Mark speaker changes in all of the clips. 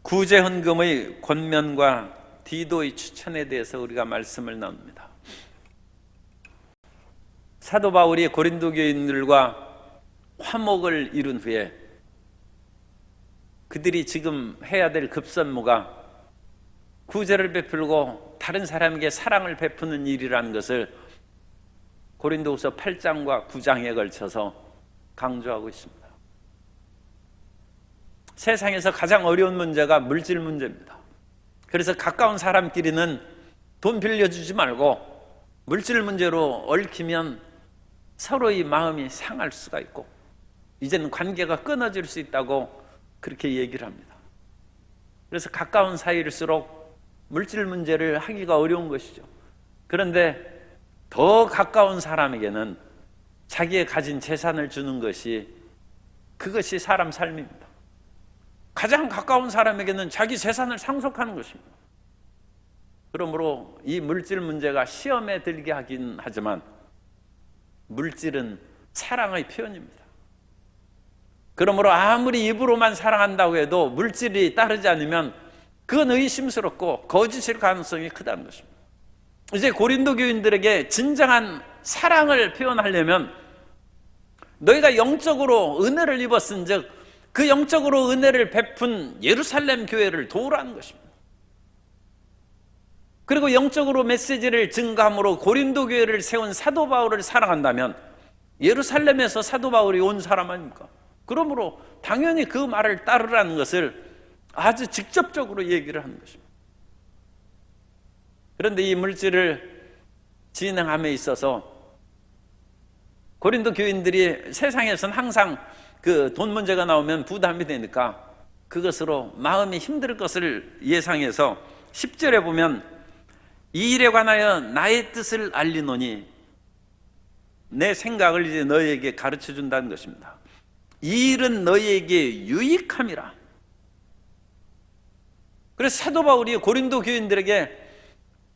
Speaker 1: 구제헌금의 권면과 디도의 추천에 대해서 우리가 말씀을 나눕니다. 사도 바울이 고린도 교인들과 화목을 이룬 후에 그들이 지금 해야 될 급선무가 구제를 베풀고 다른 사람에게 사랑을 베푸는 일이라는 것을 고린도후서 8장과 9장에 걸쳐서 강조하고 있습니다. 세상에서 가장 어려운 문제가 물질 문제입니다. 그래서 가까운 사람끼리는 돈 빌려주지 말고 물질 문제로 얽히면 서로의 마음이 상할 수가 있고 이제는 관계가 끊어질 수 있다고 그렇게 얘기를 합니다. 그래서 가까운 사이일수록 물질 문제를 하기가 어려운 것이죠. 그런데 더 가까운 사람에게는 자기의 가진 재산을 주는 것이 그것이 사람 삶입니다. 가장 가까운 사람에게는 자기 재산을 상속하는 것입니다. 그러므로 이 물질 문제가 시험에 들게 하긴 하지만 물질은 사랑의 표현입니다. 그러므로 아무리 입으로만 사랑한다고 해도 물질이 따르지 않으면 그건 의심스럽고 거짓일 가능성이 크다는 것입니다. 이제 고린도 교인들에게 진정한 사랑을 표현하려면 너희가 영적으로 은혜를 입었은즉 그 영적으로 은혜를 베푼 예루살렘 교회를 도우라는 것입니다. 그리고 영적으로 메시지를 증가함으로 고린도 교회를 세운 사도 바울을 사랑한다면 예루살렘에서 사도 바울이 온 사람 아닙니까? 그러므로 당연히 그 말을 따르라는 것을 아주 직접적으로 얘기를 하는 것입니다. 그런데 이 물질을 진행함에 있어서 고린도 교인들이 세상에서는 항상 그 돈 문제가 나오면 부담이 되니까 그것으로 마음이 힘들 것을 예상해서 10절에 보면 이 일에 관하여 나의 뜻을 알리노니 내 생각을 이제 너희에게 가르쳐 준다는 것입니다. 이 일은 너희에게 유익함이라. 그래서 사도 바울이 고린도 교인들에게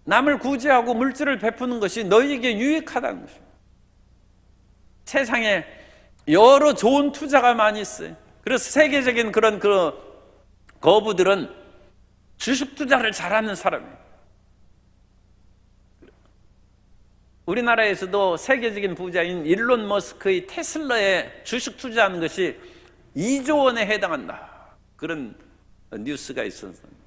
Speaker 1: 남을 구제하고 물질을 베푸는 것이 너희에게 유익하다는 것입니다. 세상에 여러 좋은 투자가 많이 있어요. 그래서 세계적인 그런 거부들은 주식 투자를 잘하는 사람이에요. 우리나라에서도 세계적인 부자인 일론 머스크의 테슬라에 주식 투자하는 것이 2조 원에 해당한다. 그런 뉴스가 있었습니다.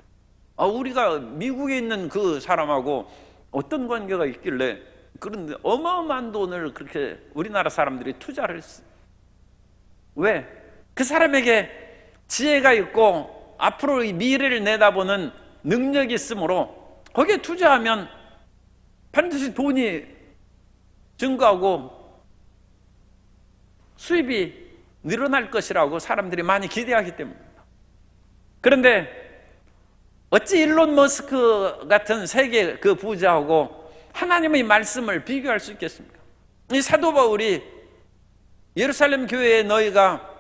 Speaker 1: 우리가 미국에 있는 그 사람하고 어떤 관계가 있길래 그런데 어마어마한 돈을 그렇게 우리나라 사람들이 투자를 했어요. 왜? 그 사람에게 지혜가 있고 앞으로의 미래를 내다보는 능력이 있으므로 거기에 투자하면 반드시 돈이 증가하고 수입이 늘어날 것이라고 사람들이 많이 기대하기 때문입니다. 그런데 어찌 일론 머스크 같은 세계 그 부자하고 하나님의 말씀을 비교할 수 있겠습니까? 이 사도 바울이 예루살렘 교회에 너희가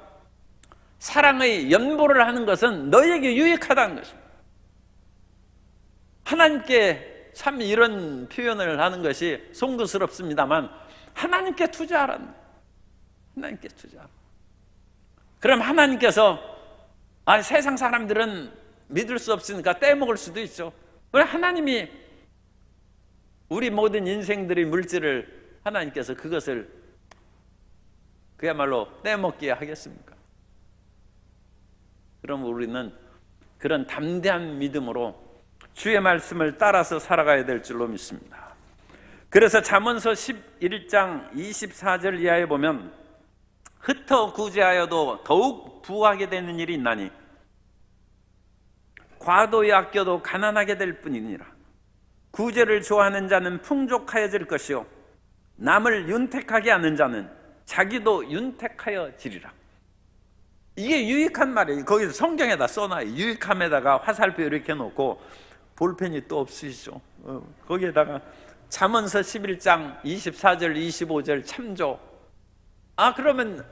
Speaker 1: 사랑의 연보를 하는 것은 너희에게 유익하다는 것입니다. 하나님께 참 이런 표현을 하는 것이 송구스럽습니다만 하나님께 투자하라는 거예요. 하나님께 투자하라. 그럼 하나님께서 세상 사람들은 믿을 수 없으니까 떼먹을 수도 있죠. 왜 하나님이 우리 모든 인생들의 물질을 하나님께서 그것을 그야말로 떼먹게 하겠습니까? 그럼 우리는 그런 담대한 믿음으로 주의 말씀을 따라서 살아가야 될 줄로 믿습니다. 그래서 잠언서 11장 24절 이하에 보면 흩어 구제하여도 더욱 부하게 되는 일이 있나니 과도히 아껴도 가난하게 될 뿐이니라. 구제를 좋아하는 자는 풍족하여질 것이요 남을 윤택하게 하는 자는 자기도 윤택하여지리라. 이게 유익한 말이에요. 거기서 성경에다 써놔요. 유익함에다가 화살표 이렇게 놓고 볼펜이 또 없으시죠? 거기에다가 잠언서 11장 24절 25절 참조. 그러면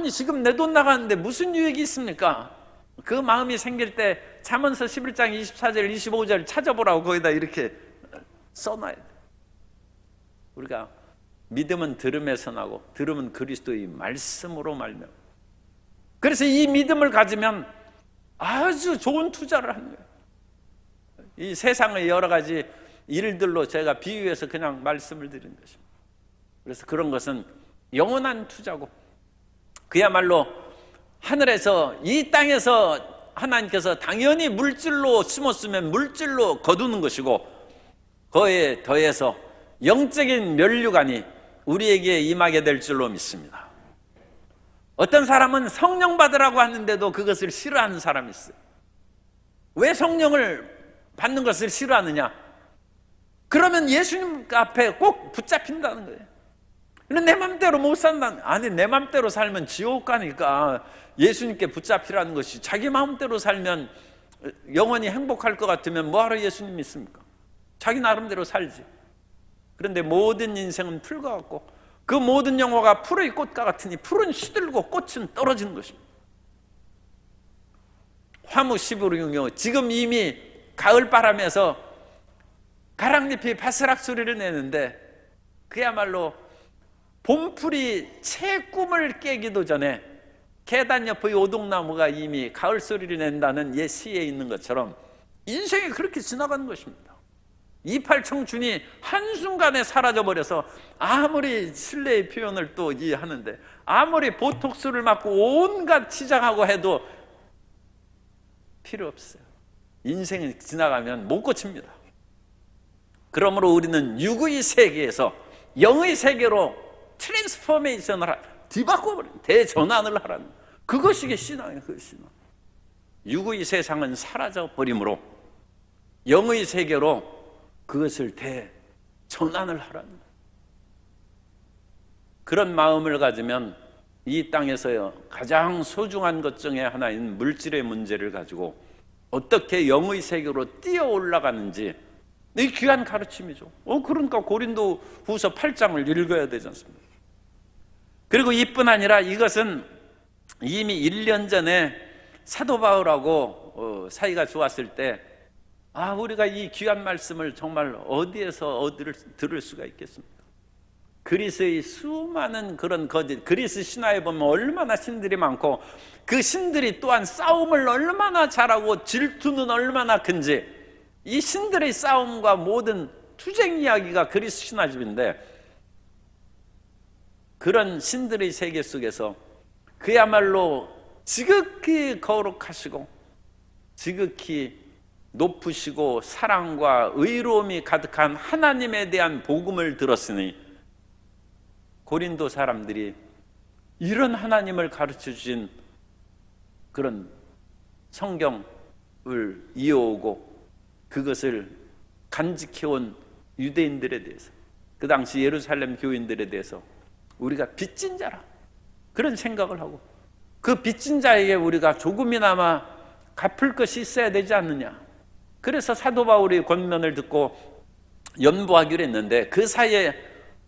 Speaker 1: 지금 내 돈 나가는데 무슨 유익이 있습니까? 그 마음이 생길 때 잠언서 11장 24절 25절 찾아보라고 거기다 이렇게 써놔야 돼요. 우리가 믿음은 들음에서 나고 들음은 그리스도의 말씀으로 말며. 그래서 이 믿음을 가지면 아주 좋은 투자를 하는 거예요. 이 세상의 여러 가지 일들로 제가 비유해서 그냥 말씀을 드린 것입니다. 그래서 그런 것은 영원한 투자고, 그야말로 하늘에서 이 땅에서 하나님께서 당연히 물질로 심었으면 물질로 거두는 것이고, 그에 더해서 영적인 면류관이 우리에게 임하게 될 줄로 믿습니다. 어떤 사람은 성령 받으라고 하는데도 그것을 싫어하는 사람이 있어요. 왜 성령을 받는 것을 싫어하느냐? 그러면 예수님 앞에 꼭 붙잡힌다는 거예요. 내 맘대로 못 산다는. 아니, 내 맘대로 살면 지옥 가니까 예수님께 붙잡히라는 것이, 자기 마음대로 살면 영원히 행복할 것 같으면 뭐하러 예수님 믿습니까? 자기 나름대로 살지. 그런데 모든 인생은 풀과 같고, 그 모든 영화가 풀의 꽃과 같으니 풀은 시들고 꽃은 떨어지는 것입니다. 화무시부르요. 지금 이미 가을 바람에서 가랑잎이 바스락 소리를 내는데, 그야말로 봄풀이 채 꿈을 깨기도 전에 계단 옆의 오동나무가 이미 가을 소리를 낸다는 예시에 있는 것처럼 인생이 그렇게 지나가는 것입니다. 이팔 청춘이 한순간에 사라져버려서 아무리 신뢰의 표현을 또 하는데, 아무리 보톡스를 맞고 온갖 치장하고 해도 필요 없어요. 인생이 지나가면 못 고칩니다. 그러므로 우리는 육의 세계에서 영의 세계로 트랜스포메이션을 뒤바꿔버리는, 대전환을 하라는, 그것이 신앙이에요. 그 신앙. 육의 세상은 사라져버리므로 영의 세계로 그것을 대전환을 하라는, 그런 마음을 가지면 이 땅에서 가장 소중한 것 중에 하나인 물질의 문제를 가지고 어떻게 영의 세계로 뛰어 올라가는지, 이 귀한 가르침이죠. 그러니까 고린도 후서 8장을 읽어야 되지 않습니까? 그리고 이뿐 아니라 이것은 이미 1년 전에 사도 바울하고 사이가 좋았을 때, 우리가 이 귀한 말씀을 정말 어디에서 들을 수가 있겠습니까? 그리스의 수많은 그런 거짓, 그리스 신화에 보면 얼마나 신들이 많고, 그 신들이 또한 싸움을 얼마나 잘하고 질투는 얼마나 큰지, 이 신들의 싸움과 모든 투쟁 이야기가 그리스 신화집인데, 그런 신들의 세계 속에서 그야말로 지극히 거룩하시고 지극히 높으시고 사랑과 의로움이 가득한 하나님에 대한 복음을 들었으니, 고린도 사람들이 이런 하나님을 가르쳐 주신 그런 성경을 이어오고 그것을 간직해온 유대인들에 대해서, 그 당시 예루살렘 교인들에 대해서 우리가 빚진 자라, 그런 생각을 하고, 그 빚진 자에게 우리가 조금이나마 갚을 것이 있어야 되지 않느냐. 그래서 사도 바울의 권면을 듣고 연보하기로 했는데, 그 사이에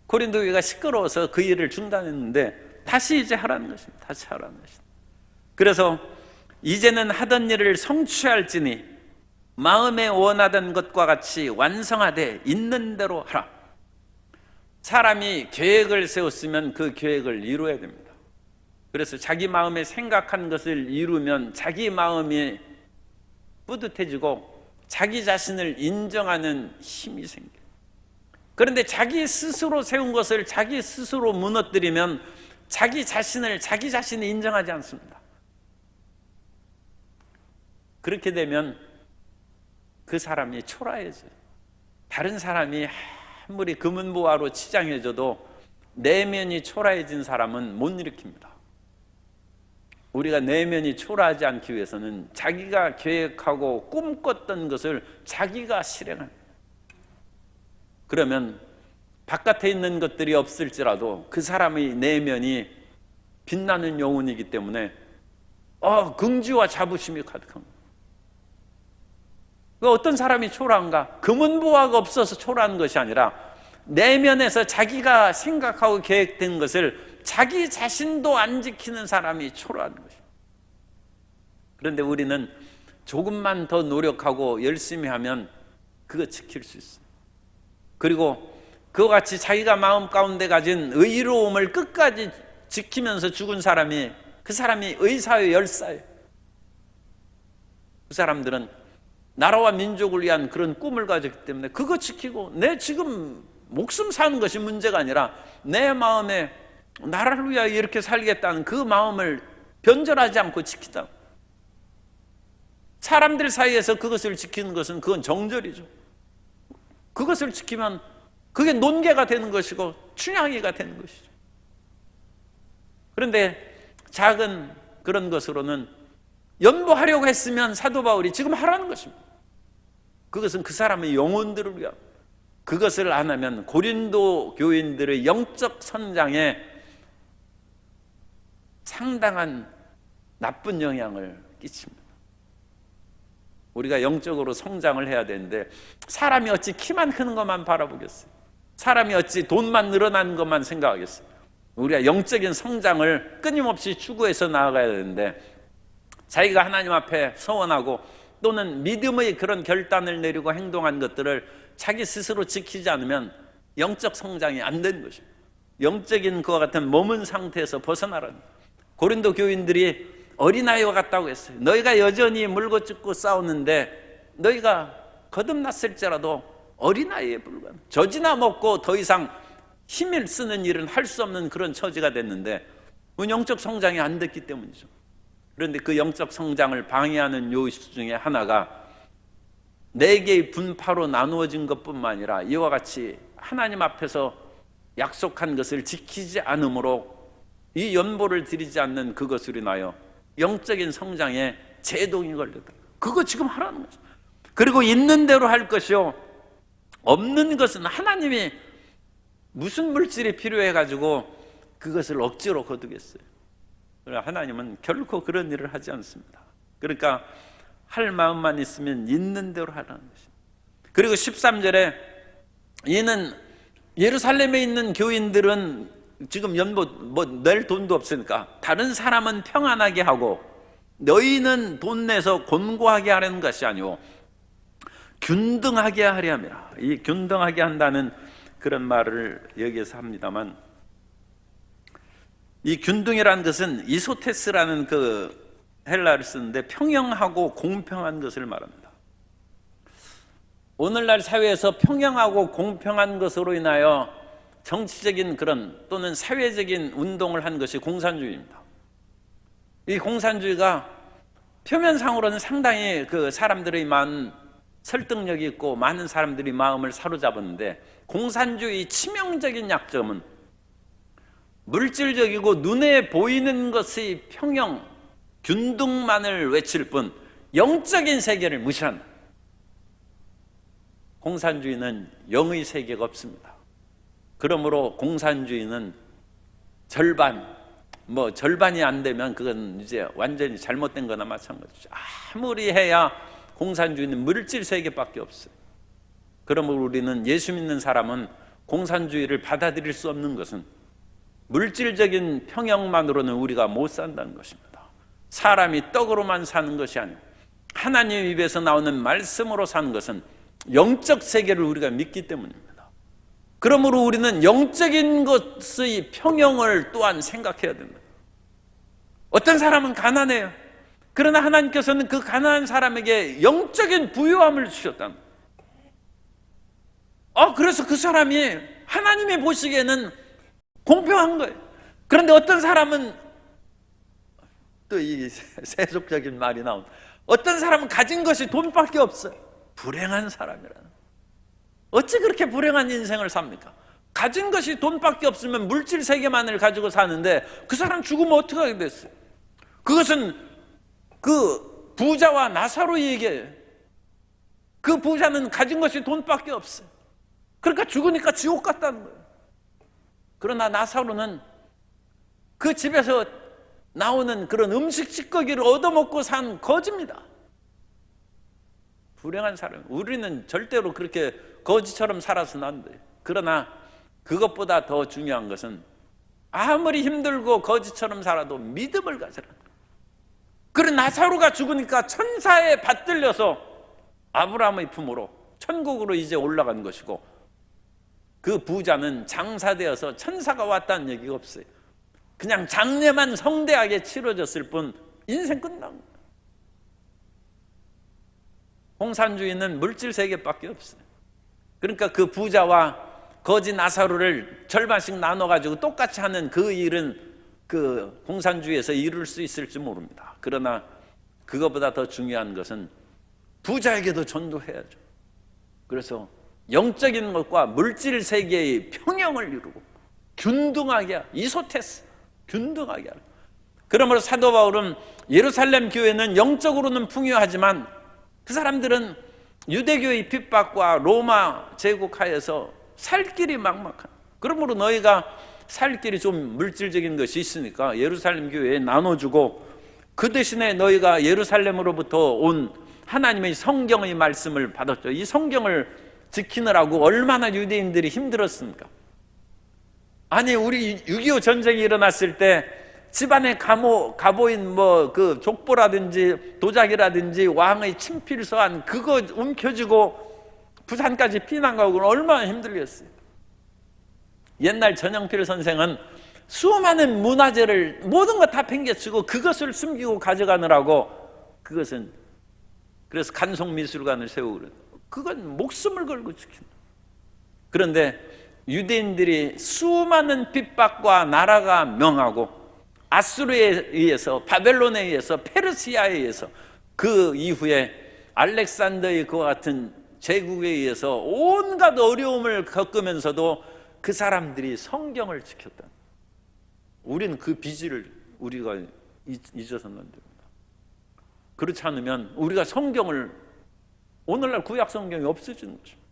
Speaker 1: 고린도 교회가 시끄러워서 그 일을 중단했는데 다시 이제 하라는 것입니다. 다시 하라는 것입니다. 그래서 이제는 하던 일을 성취할지니 마음에 원하던 것과 같이 완성하되 있는 대로 하라. 사람이 계획을 세웠으면 그 계획을 이루어야 됩니다. 그래서 자기 마음에 생각한 것을 이루면 자기 마음이 뿌듯해지고 자기 자신을 인정하는 힘이 생겨요. 그런데 자기 스스로 세운 것을 자기 스스로 무너뜨리면 자기 자신이 인정하지 않습니다. 그렇게 되면 그 사람이 초라해져요. 다른 사람이 아무리 금은보화로 치장해줘도 내면이 초라해진 사람은 못 일으킵니다. 우리가 내면이 초라하지 않기 위해서는 자기가 계획하고 꿈꿨던 것을 자기가 실행합니다. 그러면 바깥에 있는 것들이 없을지라도 그 사람의 내면이 빛나는 영혼이기 때문에 긍지와 자부심이 가득합니다. 어떤 사람이 초라한가? 금은보화가 없어서 초라한 것이 아니라 내면에서 자기가 생각하고 계획된 것을 자기 자신도 안 지키는 사람이 초라한 것입니다. 그런데 우리는 조금만 더 노력하고 열심히 하면 그거 지킬 수 있어요. 그리고 그와 같이 자기가 마음 가운데 가진 의로움을 끝까지 지키면서 죽은 사람이, 그 사람이 의사의 열사예요. 그 사람들은 나라와 민족을 위한 그런 꿈을 가졌기 때문에 그거 지키고 내 지금 목숨 사는 것이 문제가 아니라 내 마음에 나라를 위하여 이렇게 살겠다는 그 마음을 변절하지 않고 지키자. 사람들 사이에서 그것을 지키는 것은 그건 정절이죠. 그것을 지키면 그게 논계가 되는 것이고 춘향이가 되는 것이죠. 그런데 작은 그런 것으로는 연보하려고 했으면 사도 바울이 지금 하라는 것입니다. 그것은 그 사람의 영혼들을 위하여. 그것을 안 하면 고린도 교인들의 영적 성장에 상당한 나쁜 영향을 끼칩니다. 우리가 영적으로 성장을 해야 되는데 사람이 어찌 키만 크는 것만 바라보겠어요? 사람이 어찌 돈만 늘어나는 것만 생각하겠어요? 우리가 영적인 성장을 끊임없이 추구해서 나아가야 되는데 자기가 하나님 앞에 서원하고 또는 믿음의 그런 결단을 내리고 행동한 것들을 자기 스스로 지키지 않으면 영적 성장이 안 되는 것입니다. 영적인 그와 같은 머문 상태에서 벗어나라는 거예요. 고린도 교인들이 어린아이와 같다고 했어요. 너희가 여전히 물고 뜯고 싸우는데 너희가 거듭났을지라도 어린아이에 불과한, 젖이나 먹고 더 이상 힘을 쓰는 일은 할 수 없는 그런 처지가 됐는데 영적 성장이 안 됐기 때문이죠. 그런데 그 영적 성장을 방해하는 요소 중에 하나가 4개의 분파로 나누어진 것뿐만 아니라 이와 같이 하나님 앞에서 약속한 것을 지키지 않으므로 이 연보를 드리지 않는 그것으로 인하여 영적인 성장에 제동이 걸렸다. 그거 지금 하라는 거죠. 그리고 있는 대로 할 것이요, 없는 것은 하나님이 무슨 물질이 필요해가지고 그것을 억지로 거두겠어요. 그러나 하나님은 결코 그런 일을 하지 않습니다. 그러니까 할 마음만 있으면 있는 대로 하라는 것입니다. 그리고 13절에 이는 예루살렘에 있는 교인들은 지금 연보 낼 돈도 없으니까 다른 사람은 평안하게 하고 너희는 돈 내서 곤고하게 하려는 것이 아니오 균등하게 하려 함이라. 이 균등하게 한다는 그런 말을 여기에서 합니다만, 이 균등이라는 것은 이소테스라는 그 헬라를 쓰는데 평형하고 공평한 것을 말합니다. 오늘날 사회에서 평형하고 공평한 것으로 인하여 정치적인 그런 또는 사회적인 운동을 한 것이 공산주의입니다. 이 공산주의가 표면상으로는 상당히 그 사람들의 많은 설득력이 있고 많은 사람들이 마음을 사로잡았는데, 공산주의 치명적인 약점은 물질적이고 눈에 보이는 것의 평형, 균등만을 외칠 뿐 영적인 세계를 무시한다. 공산주의는 영의 세계가 없습니다. 그러므로 공산주의는 절반이 안 되면 그건 이제 완전히 잘못된 거나 마찬가지죠. 아무리 해야 공산주의는 물질 세계밖에 없어요. 그러므로 우리는 예수 믿는 사람은 공산주의를 받아들일 수 없는 것은 물질적인 평형만으로는 우리가 못 산다는 것입니다. 사람이 떡으로만 사는 것이 아니고 하나님 입에서 나오는 말씀으로 사는 것은 영적 세계를 우리가 믿기 때문입니다. 그러므로 우리는 영적인 것의 평형을 또한 생각해야 됩니다. 어떤 사람은 가난해요. 그러나 하나님께서는 그 가난한 사람에게 영적인 부유함을 주셨다는 거예요. 그래서 그 사람이 하나님이 보시기에는 공평한 거예요. 그런데 어떤 사람은 또 이 세속적인 말이 나옵니다. 어떤 사람은 가진 것이 돈밖에 없어요. 불행한 사람이라는. 어찌 그렇게 불행한 인생을 삽니까? 가진 것이 돈밖에 없으면 물질 세계만을 가지고 사는데 그 사람 죽으면 어떻게 하게 됐어요? 그것은 그 부자와 나사로의 얘기예요. 그 부자는 가진 것이 돈밖에 없어요. 그러니까 죽으니까 지옥 갔다는 거예요. 그러나 나사로는 그 집에서 나오는 그런 음식 찌꺼기를 얻어먹고 산 거지입니다. 불행한 사람. 우리는 절대로 그렇게 거지처럼 살아서는 안 돼요. 그러나 그것보다 더 중요한 것은 아무리 힘들고 거지처럼 살아도 믿음을 가져라. 그런 나사로가 죽으니까 천사에 받들려서 아브라함의 품으로 천국으로 이제 올라간 것이고, 그 부자는 장사되어서 천사가 왔다는 얘기가 없어요. 그냥 장례만 성대하게 치러졌을 뿐 인생 끝난 거예요. 공산주의는 물질 세계밖에 없어요. 그러니까 그 부자와 거지 나사로를 절반씩 나눠가지고 똑같이 하는 그 일은 그 공산주의에서 이룰 수 있을지 모릅니다. 그러나 그것보다 더 중요한 것은 부자에게도 전도해야죠. 그래서 영적인 것과 물질 세계의 평형을 이루고 균등하게, 이소테스, 균등하게 하라. 그러므로 사도 바울은 예루살렘 교회는 영적으로는 풍요하지만 그 사람들은 유대교의 핍박과 로마 제국 하에서 살 길이 막막한, 그러므로 너희가 살 길이 좀 물질적인 것이 있으니까 예루살렘 교회에 나눠주고 그 대신에 너희가 예루살렘으로부터 온 하나님의 성경의 말씀을 받았죠. 이 성경을 지키느라고 얼마나 유대인들이 힘들었습니까? 아니, 우리 6.25 전쟁이 일어났을 때 집안에 가보인 그 족보라든지 도자기라든지 왕의 친필서한 그거 움켜쥐고 부산까지 피난 가고 얼마나 힘들겠어요. 옛날 전영필 선생은 수많은 문화재를 모든 것 다 팽개치고 그것을 숨기고 가져가느라고, 그것은 그래서 간송미술관을 세우고 그건 목숨을 걸고 지킨다. 그런데 유대인들이 수많은 핍박과 나라가 명하고 아수르에 의해서, 바벨론에 의해서, 페르시아에 의해서, 그 이후에 알렉산더의 그와 같은 제국에 의해서 온갖 어려움을 겪으면서도 그 사람들이 성경을 지켰다. 우리는 그 빚을 우리가 잊어서는 안 됩니다. 그렇지 않으면 우리가 성경을, 오늘날 구약 성경이 없어지는 것입니다.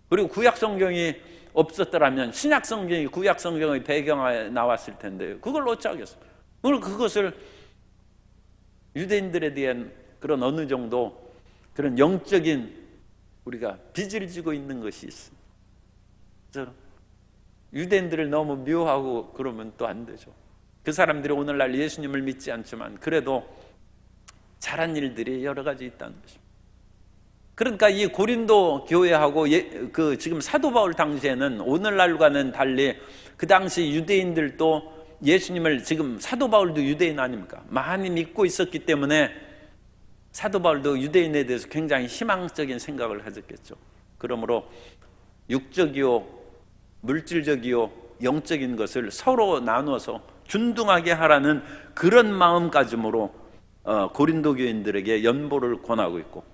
Speaker 1: 그리고 구약 성경이 없었더라면 신약 성경이 구약 성경의 배경에 나왔을 텐데요. 그걸 어찌하겠습니까? 그것을 유대인들에 대한 그런 어느 정도 그런 영적인 우리가 빚을 지고 있는 것이 있습니다. 그래서 유대인들을 너무 미워하고 그러면 또 안 되죠. 그 사람들이 오늘날 예수님을 믿지 않지만 그래도 잘한 일들이 여러 가지 있다는 것입니다. 그러니까 이 고린도 교회하고 그 지금 사도 바울 당시에는 오늘날과는 달리 그 당시 유대인들도 예수님을, 지금 사도 바울도 유대인 아닙니까? 많이 믿고 있었기 때문에 사도 바울도 유대인에 대해서 굉장히 희망적인 생각을 가졌겠죠. 그러므로 육적이요, 물질적이요, 영적인 것을 서로 나눠서 균등하게 하라는 그런 마음가짐으로 고린도 교인들에게 연보를 권하고 있고,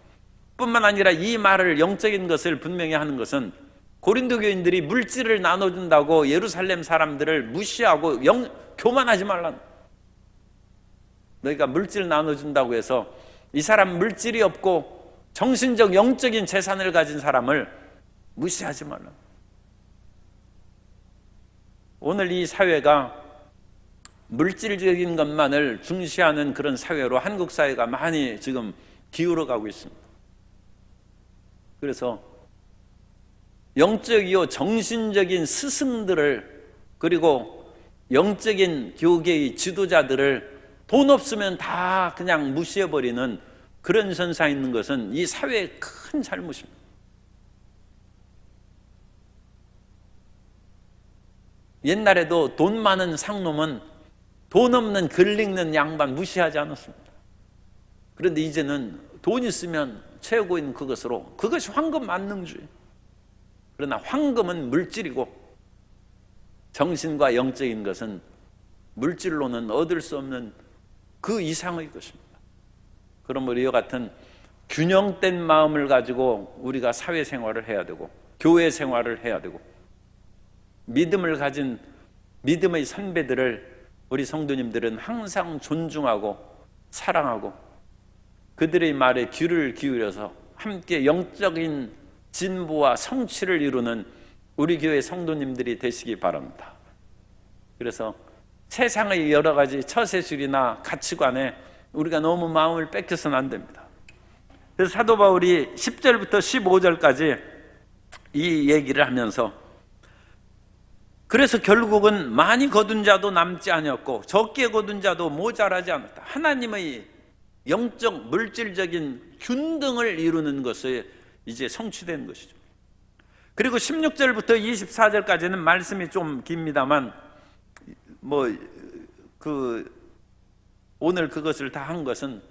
Speaker 1: 뿐만 아니라 이 말을, 영적인 것을 분명히 하는 것은 고린도 교인들이 물질을 나눠준다고 예루살렘 사람들을 무시하고 교만하지 말라. 너희가 물질 나눠준다고 해서 이 사람 물질이 없고 정신적, 영적인 재산을 가진 사람을 무시하지 말라. 오늘 이 사회가 물질적인 것만을 중시하는 그런 사회로 한국 사회가 많이 지금 기울어가고 있습니다. 그래서 영적이요 정신적인 스승들을, 그리고 영적인 교계의 지도자들을 돈 없으면 다 그냥 무시해버리는 그런 현상이 있는 것은 이 사회의 큰 잘못입니다. 옛날에도 돈 많은 상놈은 돈 없는 글 읽는 양반 무시하지 않았습니다. 그런데 이제는 돈 있으면 최고인 그것으로, 그것이 황금 만능주의. 그러나 황금은 물질이고 정신과 영적인 것은 물질로는 얻을 수 없는 그 이상의 것입니다. 그러므로 이와 같은 균형된 마음을 가지고 우리가 사회생활을 해야 되고 교회 생활을 해야 되고, 믿음을 가진 믿음의 선배들을 우리 성도님들은 항상 존중하고 사랑하고 그들의 말에 귀를 기울여서 함께 영적인 진보와 성취를 이루는 우리 교회 성도님들이 되시기 바랍니다. 그래서 세상의 여러 가지 처세술이나 가치관에 우리가 너무 마음을 뺏겨서는 안 됩니다. 그래서 사도 바울이 10절부터 15절까지 이 얘기를 하면서, 그래서 결국은 많이 거둔 자도 남지 아니었고 적게 거둔 자도 모자라지 않았다. 하나님의 영적 물질적인 균등을 이루는 것이 이제 성취된 것이죠. 그리고 16절부터 24절까지는 말씀이 좀 깁니다만 오늘 그것을 다 한 것은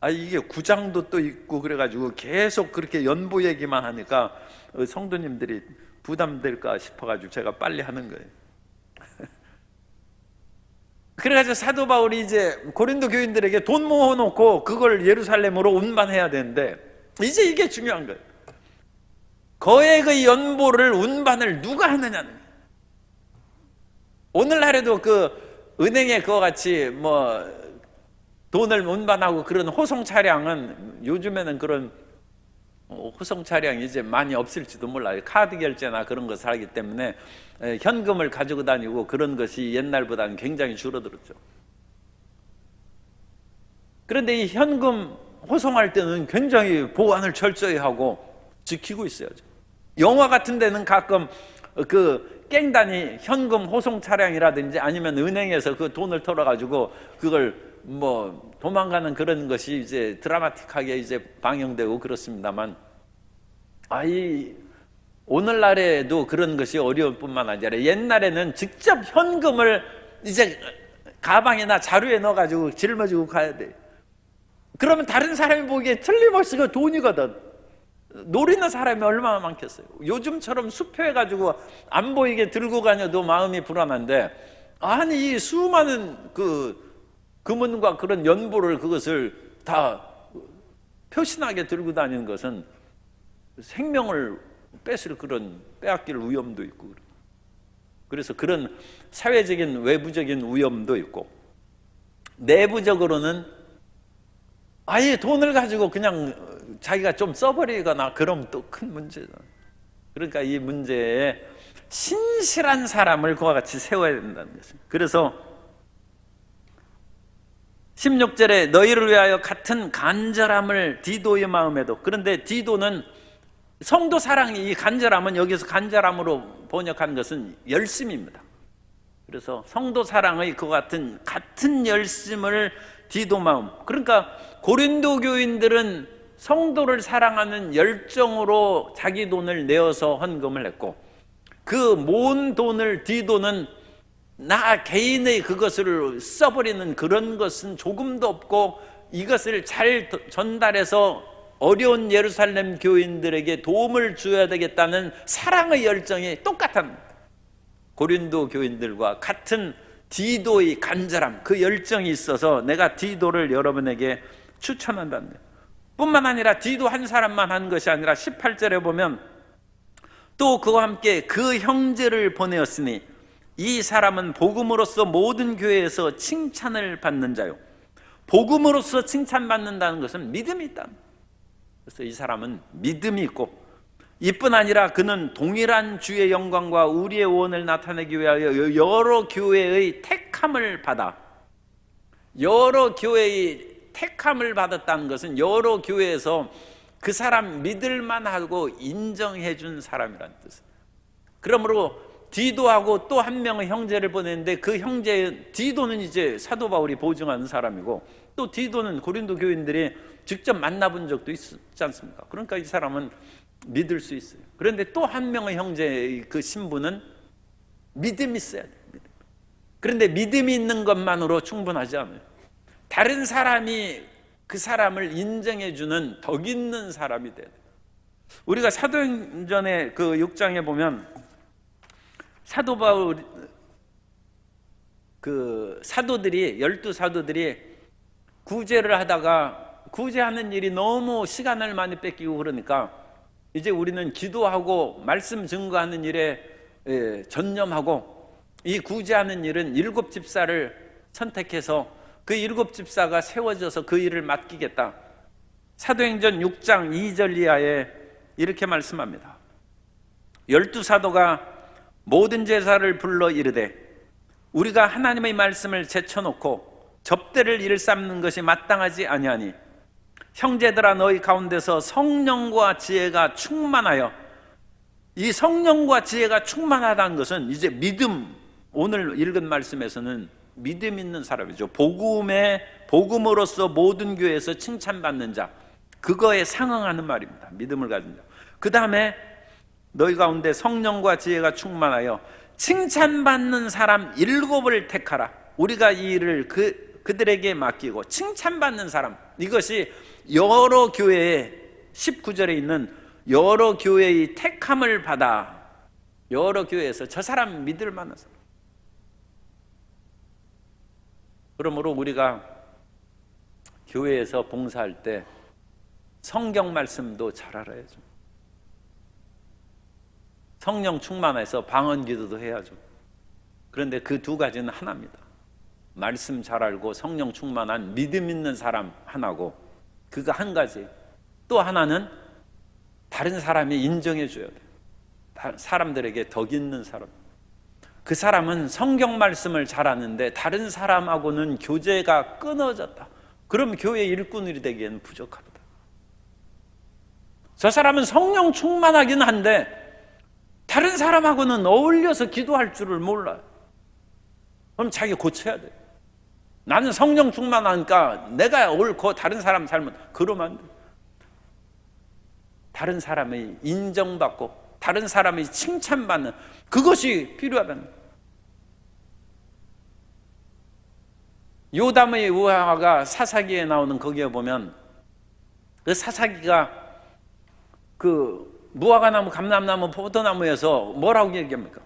Speaker 1: 이게 구장도 또 있고 그래가지고 계속 그렇게 연보 얘기만 하니까 성도님들이 부담될까 싶어가지고 제가 빨리 하는 거예요. 그래가지고 사도 바울이 이제 고린도 교인들에게 돈 모아놓고 그걸 예루살렘으로 운반해야 되는데, 이제 이게 중요한 거예요. 거액의 연보를 운반을 누가 하느냐는 거예요. 오늘날에도 그 은행에 그와 같이 뭐 돈을 운반하고 그런 호송 차량은, 요즘에는 그런 호송 차량이 이제 많이 없을지도 몰라요. 카드 결제나 그런 것을 하기 때문에 현금을 가지고 다니고 그런 것이 옛날보다는 굉장히 줄어들었죠. 그런데 이 현금 호송할 때는 굉장히 보안을 철저히 하고 지키고 있어야죠. 영화 같은 데는 가끔 그 갱단이 현금 호송 차량이라든지 아니면 은행에서 그 돈을 털어가지고 그걸 뭐 도망가는 그런 것이 이제 드라마틱하게 이제 방영되고 그렇습니다만, 오늘날에도 그런 것이 어려울 뿐만 아니라 옛날에는 직접 현금을 이제 가방이나 자루에 넣어가지고 짊어지고 가야 돼. 그러면 다른 사람이 보기에 틀림없이 그 돈이거든. 노리는 사람이 얼마나 많겠어요. 요즘처럼 수표해가지고 안 보이게 들고 가녀도 마음이 불안한데, 아니 이 수많은 그 금은과 그런 연보를, 그것을 다 표신하게 들고 다니는 것은 생명을 빼앗길 위험도 있고, 그래서 그런 사회적인 외부적인 위험도 있고, 내부적으로는 아예 돈을 가지고 그냥 자기가 좀 써버리거나 그럼 또 큰 문제죠. 그러니까 이 문제에 신실한 사람을 그와 같이 세워야 된다는 것입니다. 그래서 16절에 너희를 위하여 같은 간절함을 디도의 마음에도, 그런데 디도는 성도 사랑이, 이 간절함은 여기서 간절함으로 번역한 것은 열심입니다. 그래서 성도 사랑의 그 같은 열심을 디도 마음, 그러니까 고린도 교인들은 성도를 사랑하는 열정으로 자기 돈을 내어서 헌금을 했고, 그 모은 돈을 디도는 나 개인의 그것을 써버리는 그런 것은 조금도 없고, 이것을 잘 전달해서 어려운 예루살렘 교인들에게 도움을 줘야 되겠다는 사랑의 열정이 똑같은 고린도 교인들과 같은 디도의 간절함, 그 열정이 있어서 내가 디도를 여러분에게 추천한다는 거예요. 뿐만 아니라 디도 한 사람만 한 것이 아니라 18절에 보면 또 그와 함께 그 형제를 보내었으니 이 사람은 복음으로써 모든 교회에서 칭찬을 받는 자요. 복음으로써 칭찬받는다는 것은 믿음이 있다. 그래서 이 사람은 믿음이 있고, 이뿐 아니라 그는 동일한 주의 영광과 우리의 원을 나타내기 위하여 여러 교회의 택함을 받아, 여러 교회의 택함을 받았다는 것은 여러 교회에서 그 사람 믿을만 하고 인정해 준 사람이라는 뜻이에요. 그러므로 디도하고 또 한 명의 형제를 보냈는데, 그 형제 디도는 이제 사도 바울이 보증하는 사람이고, 또 디도는 고린도 교인들이 직접 만나본 적도 있지 않습니까? 그러니까 이 사람은 믿을 수 있어요. 그런데 또 한 명의 형제의 그 신분은 믿음이 있어야 돼요. 그런데 믿음이 있는 것만으로 충분하지 않아요. 다른 사람이 그 사람을 인정해주는 덕 있는 사람이 돼야 돼요. 우리가 사도행전의 그 6장에 보면 사도 바울, 그 사도들이, 12사도들이 구제를 하다가 구제하는 일이 너무 시간을 많이 뺏기고 그러니까 이제 우리는 기도하고 말씀 증거하는 일에 전념하고, 이 구제하는 일은 7 집사를 선택해서 그 7 집사가 세워져서 그 일을 맡기겠다. 사도행전 6장 2절 이하에 이렇게 말씀합니다. 12사도가 모든 제사를 불러 이르되 우리가 하나님의 말씀을 제쳐놓고 접대를 일삼는 것이 마땅하지 아니하니 형제들아 너희 가운데서 성령과 지혜가 충만하여, 이 성령과 지혜가 충만하다는 것은 이제 믿음, 오늘 읽은 말씀에서는 믿음 있는 사람이죠. 복음으로써 모든 교회에서 칭찬받는 자, 그거에 상응하는 말입니다. 믿음을 가진 자. 그 다음에 너희 가운데 성령과 지혜가 충만하여 칭찬받는 사람 7을 택하라. 우리가 이 일을 그들에게 맡기고 칭찬받는 사람, 이것이 여러 교회에 19절에 있는 여러 교회의 택함을 받아 여러 교회에서 저 사람 믿을 만한 사람. 그러므로 우리가 교회에서 봉사할 때 성경 말씀도 잘 알아야죠. 성령 충만해서 방언 기도도 해야죠. 그런데 그 두 가지는 하나입니다. 말씀 잘 알고 성령 충만한 믿음 있는 사람 하나고, 그거 한 가지. 또 하나는 다른 사람이 인정해 줘야 돼요. 사람들에게 덕 있는 사람. 그 사람은 성경 말씀을 잘 아는데 다른 사람하고는 교제가 끊어졌다. 그럼 교회 일꾼이 되기에는 부족합니다. 저 사람은 성령 충만하긴 한데 다른 사람하고는 어울려서 기도할 줄을 몰라요. 그럼 자기 고쳐야 돼요. 나는 성령 충만하니까 내가 옳고 다른 사람 잘못, 그러면 안 돼요. 다른 사람이 인정받고 다른 사람이 칭찬받는, 그것이 필요하다는 거예요. 요담의 우화가 사사기에 나오는 거기에 보면 그 사사기가 그 무화과나무, 감람나무, 포도나무에서 뭐라고 얘기합니까?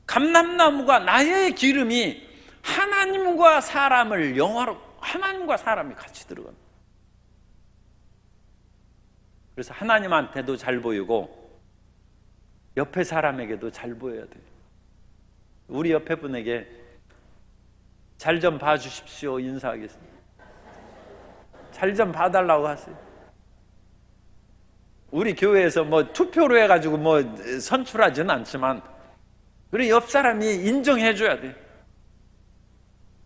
Speaker 1: 감람나무가 나의 기름이 하나님과 사람을 영화로, 하나님과 사람이 같이 들어간다. 그래서 하나님한테도 잘 보이고 옆에 사람에게도 잘 보여야 돼요. 우리 옆에 분에게 잘 좀 봐주십시오 인사하겠습니다. 잘 좀 봐달라고 하세요. 우리 교회에서 뭐 투표로 해가지고 뭐 선출하지는 않지만 그래 옆 사람이 인정해 줘야 돼.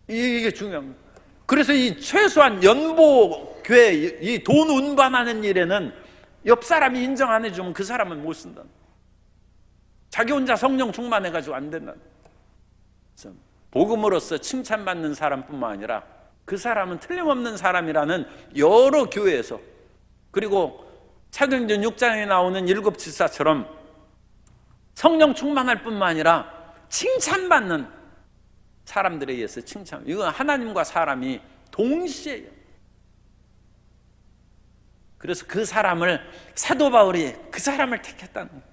Speaker 1: 이게 중요합니다. 그래서 이 최소한 연보 교회 이 돈 운반하는 일에는 옆 사람이 인정 안 해주면 그 사람은 못 쓴다. 자기 혼자 성령 충만해가지고 안 된다. 그래서 복음으로써 칭찬받는 사람뿐만 아니라 그 사람은 틀림없는 사람이라는 여러 교회에서, 그리고 사도행전 6장에 나오는 일곱 집사처럼 성령 충만할 뿐만 아니라 칭찬받는 사람들에 의해서 칭찬. 이건 하나님과 사람이 동시에요. 그래서 그 사람을, 사도 바울이 그 사람을 택했다는 거예요.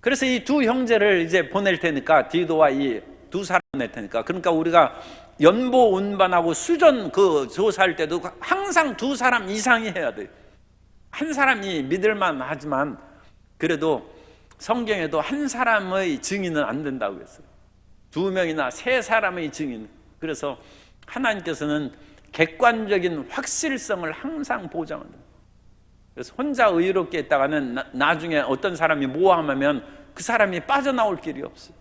Speaker 1: 그래서 이 두 형제를 이제 보낼 테니까, 디도와 이 두 사람 보낼 테니까, 그러니까 우리가 연보 운반하고 수전 그 조사할 때도 항상 두 사람 이상이 해야 돼요. 한 사람이 믿을만 하지만 그래도 성경에도 한 사람의 증인은 안 된다고 했어요. 두 명이나 세 사람의 증인. 그래서 하나님께서는 객관적인 확실성을 항상 보장한다. 그래서 혼자 의롭게 있다가는 나중에 어떤 사람이 모함하면 그 사람이 빠져나올 길이 없어요.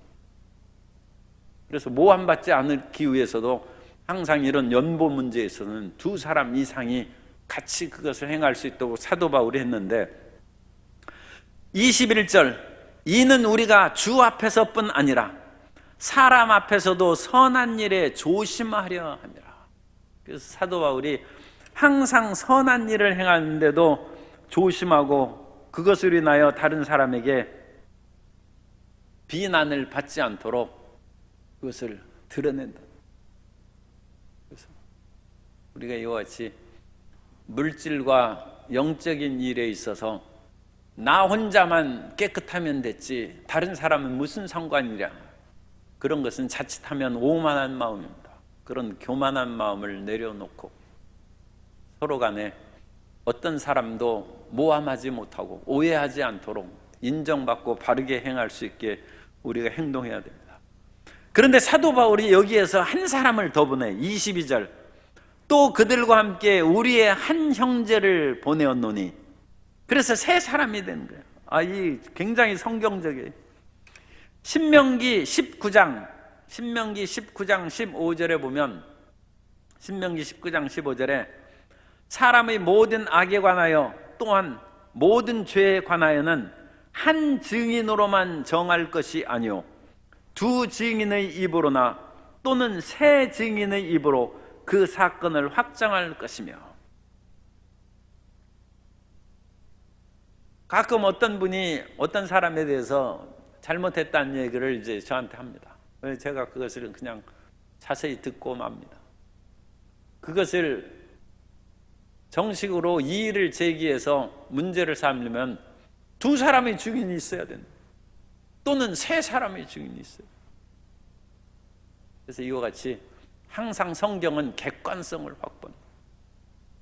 Speaker 1: 그래서 모함받지 않기 위해서도 항상 이런 연보 문제에서는 두 사람 이상이 같이 그것을 행할 수 있도록 사도 바울이 했는데, 21절, 이는 우리가 주 앞에서뿐 아니라 사람 앞에서도 선한 일에 조심하려 함이라. 그래서 사도 바울이 항상 선한 일을 행하는데도 조심하고 그것으로 인하여 다른 사람에게 비난을 받지 않도록 그것을 드러낸다. 그래서 우리가 이와 같이 물질과 영적인 일에 있어서 나 혼자만 깨끗하면 됐지 다른 사람은 무슨 상관이랴, 그런 것은 자칫하면 오만한 마음입니다. 그런 교만한 마음을 내려놓고 서로 간에 어떤 사람도 모함하지 못하고 오해하지 않도록 인정받고 바르게 행할 수 있게 우리가 행동해야 됩니다. 그런데 사도 바울이 여기에서 한 사람을 더 보내. 22절, 또 그들과 함께 우리의 한 형제를 보내었노니. 그래서 세 사람이 된 거예요. 이 굉장히 성경적이에요. 신명기 19장 15절에 보면, 신명기 19장 15절에 사람의 모든 악에 관하여 또한 모든 죄에 관하여는 한 증인으로만 정할 것이 아니요 두 증인의 입으로나 또는 세 증인의 입으로 그 사건을 확정할 것이며. 가끔 어떤 분이 어떤 사람에 대해서 잘못했다는 얘기를 이제 저한테 합니다. 제가 그것을 그냥 자세히 듣고 맙니다. 그것을 정식으로 이의를 제기해서 문제를 삼으려면 두 사람의 증인이 있어야 된다. 또는 세 사람의 증인이 있어요. 그래서 이와 같이 항상 성경은 객관성을 확보합니다.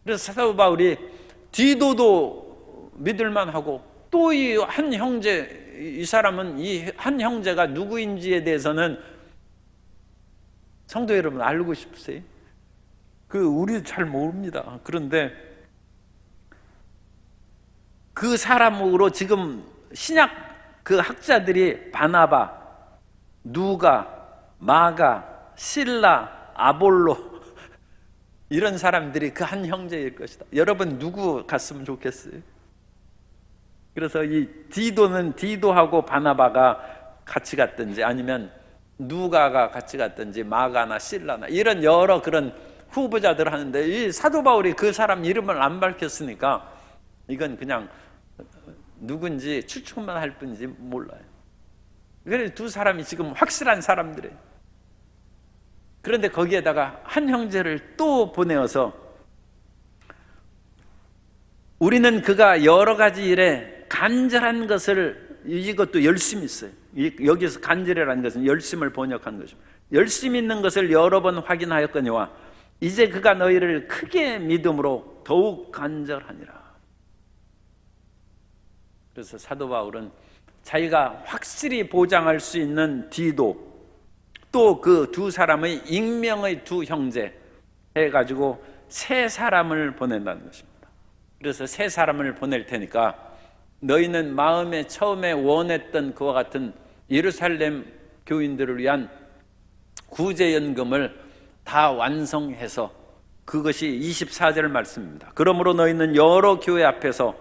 Speaker 1: 그래서 사도 바울이 디도도 믿을만하고 또 이 한 형제, 이 사람은 이 한 형제가 누구인지에 대해서는 성도 여러분 알고 싶으세요? 우리 잘 모릅니다. 그런데 그 사람으로 지금 신약 그 학자들이 바나바, 누가, 마가, 실라, 아볼로 이런 사람들이 그 한 형제일 것이다. 여러분 누구 갔으면 좋겠어요? 그래서 이 디도는 디도하고 바나바가 같이 갔든지 아니면 누가가 같이 갔든지 마가나 실라나 이런 여러 그런 후보자들 하는데 이 사도 바울이 그 사람 이름을 안 밝혔으니까 이건 그냥 누군지 추측만 할 뿐이지 몰라요. 그래서 두 사람이 지금 확실한 사람들이에요. 그런데 거기에다가 한 형제를 또 보내어서 우리는 그가 여러 가지 일에 간절한 것을, 이것도 열심히 있어요. 여기서 간절이라는 것은 열심을 번역한 것입니다. 열심히 있는 것을 여러 번 확인하였거니와 이제 그가 너희를 크게 믿음으로 더욱 간절하니라. 그래서 사도 바울은 자기가 확실히 보장할 수 있는 디도, 또 그 두 사람의 익명의 두 형제 해가지고 세 사람을 보낸다는 것입니다. 그래서 세 사람을 보낼 테니까 너희는 마음에 처음에 원했던 그와 같은 예루살렘 교인들을 위한 구제연금을 다 완성해서, 그것이 24절 말씀입니다. 그러므로 너희는 여러 교회 앞에서,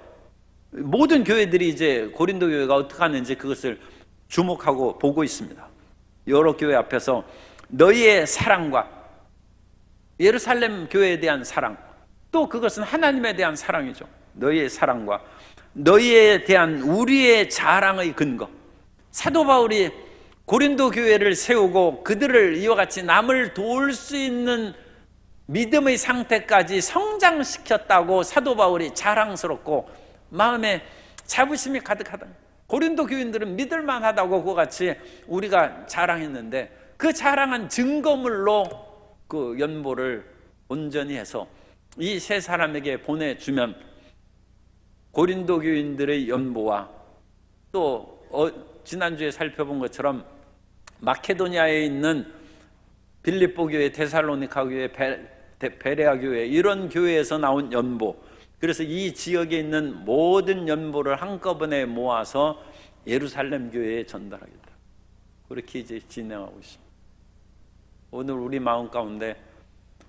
Speaker 1: 모든 교회들이 이제 고린도 교회가 어떻게 하는지 그것을 주목하고 보고 있습니다. 여러 교회 앞에서 너희의 사랑과 예루살렘 교회에 대한 사랑, 또 그것은 하나님에 대한 사랑이죠. 너희의 사랑과 너희에 대한 우리의 자랑의 근거, 사도 바울이 고린도 교회를 세우고 그들을 이와 같이 남을 도울 수 있는 믿음의 상태까지 성장시켰다고 사도 바울이 자랑스럽고 마음에 자부심이 가득하다. 고린도 교인들은 믿을만하다고 그와 같이 우리가 자랑했는데 그 자랑한 증거물로 그 연보를 온전히 해서 이 세 사람에게 보내주면 고린도 교인들의 연보와 또 지난주에 살펴본 것처럼 마케도니아에 있는 빌립보 교회, 데살로니가 교회, 베레아 교회, 이런 교회에서 나온 연보, 그래서 이 지역에 있는 모든 연보를 한꺼번에 모아서 예루살렘 교회에 전달하겠다. 그렇게 이제 진행하고 있습니다. 오늘 우리 마음 가운데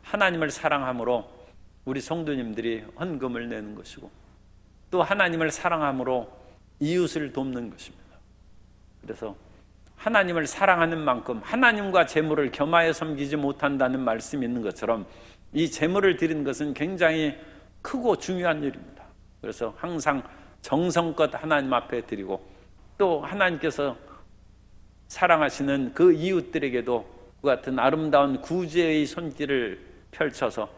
Speaker 1: 하나님을 사랑함으로 우리 성도님들이 헌금을 내는 것이고 또 하나님을 사랑함으로 이웃을 돕는 것입니다. 그래서 하나님을 사랑하는 만큼 하나님과 재물을 겸하여 섬기지 못한다는 말씀이 있는 것처럼 이 재물을 드리는 것은 굉장히 크고 중요한 일입니다. 그래서 항상 정성껏 하나님 앞에 드리고 또 하나님께서 사랑하시는 그 이웃들에게도 그 같은 아름다운 구제의 손길을 펼쳐서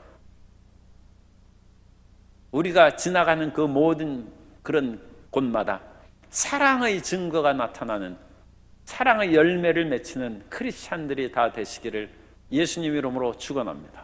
Speaker 1: 우리가 지나가는 그 모든 그런 곳마다 사랑의 증거가 나타나는, 사랑의 열매를 맺히는 크리스찬들이 다 되시기를 예수님 이름으로 축원합니다.